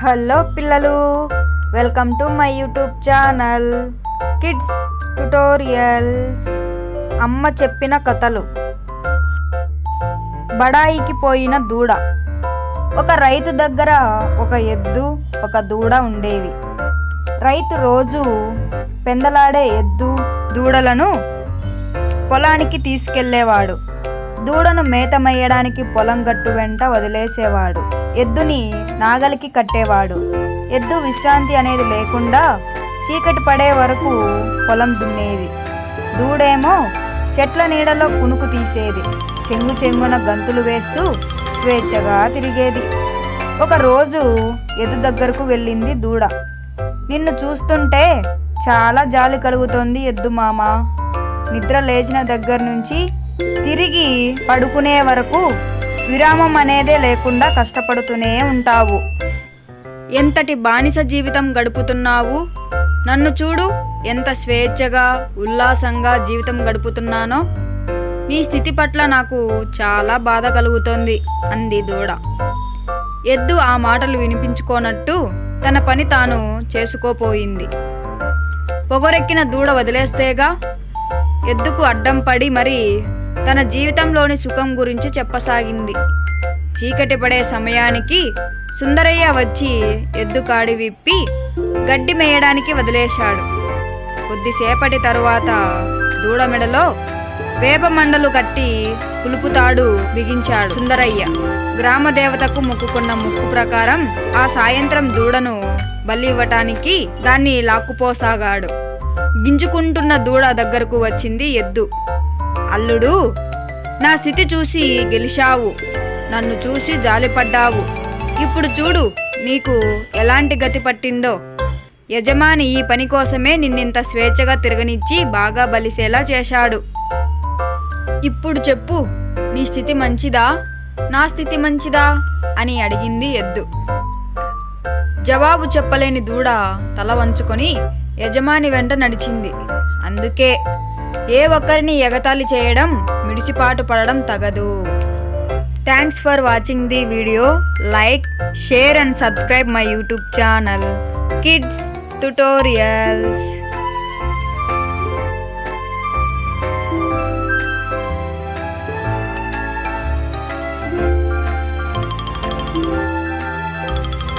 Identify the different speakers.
Speaker 1: Hello పిల్లలు, welcome to my YouTube channel kids tutorials. అమ్మ చెప్పిన కథలు. బడాయికి పోయిన దూడ. ఒక రైతు దగ్గర ఒక ఎద్దు, ఒక దూడ ఉండేవి. రైతు రోజు పెందలాడే ఎద్దు, దూడలను పొలానికి తీసుకెళ్లేవాడు. దూడను మేతమయ్యడానికి పొలం గట్టు వెంట వదిలేసేవాడు. ఎద్దుని నాగలికి కట్టేవాడు. ఎద్దు విశ్రాంతి అనేది లేకుండా చీకటి పడే వరకు పొలం దున్నేది. దూడేమో చెట్ల నీడలో కునుకు తీసేది. చెంగు చెంగున గంతులు వేస్తూ స్వేచ్ఛగా తిరిగేది. ఒకరోజు ఎద్దు దగ్గరకు వెళ్ళింది దూడ. నిన్ను చూస్తుంటే చాలా జాలి కలుగుతోంది ఎద్దు మామ. నిద్ర లేచిన దగ్గర నుంచి తిరిగి పడుకునే వరకు విరామం అనేదే లేకుండా కష్టపడుతూనే ఉంటావు. ఎంతటి బానిస జీవితం గడుపుతున్నావు. నన్ను చూడు, ఎంత స్వేచ్ఛగా ఉల్లాసంగా జీవితం గడుపుతున్నానో. నీ స్థితి పట్ల నాకు చాలా బాధ కలుగుతోంది అంది దూడ. ఎద్దు ఆ మాటలు వినిపించుకోనట్టు తన పని తాను చేసుకోపోయింది. పొగరెక్కిన దూడ వదిలేస్తేగా. ఎద్దుకు అడ్డం పడి మరి తన జీవితంలోని సుఖం గురించి చెప్పసాగింది. చీకటి పడే సమయానికి సుందరయ్య వచ్చి ఎద్దు కాడి విప్పి గడ్డి మేయడానికి వదిలేశాడు. కొద్దిసేపటి తరువాత దూడ మెడలో వేప మండలు కట్టి పులుపుతాడు బిగించాడు సుందరయ్య. గ్రామ దేవతకు మొక్కుకున్న మొక్కు ప్రకారం ఆ సాయంత్రం దూడను బలి ఇవ్వటానికి దాన్ని లాక్కుపోసాగాడు. గింజుకుంటున్న దూడ దగ్గరకు వచ్చింది ఎద్దు. అల్లుడు, నా స్థితి చూసి గెలిచావు, నన్ను చూసి జాలిపడ్డావు. ఇప్పుడు చూడు నీకు ఎలాంటి గతి పట్టిందో. యజమాని ఈ పని కోసమే నిన్నింత స్వేచ్ఛగా తిరగనిచ్చి బాగా బలిసేలా చేశాడు. ఇప్పుడు చెప్పు, నీ స్థితి మంచిదా, నా స్థితి మంచిదా అని అడిగింది ఎద్దు. జవాబు చెప్పలేని దూడ తల వంచుకొని యజమాని వెంట నడిచింది. అందుకే ఏ ఒక్కరిని ఎగతాళి చేయడం, మిడిసిపాటు పడడం తగదు. Thanks for watching the video. Like, share and subscribe my YouTube channel kids tutorials.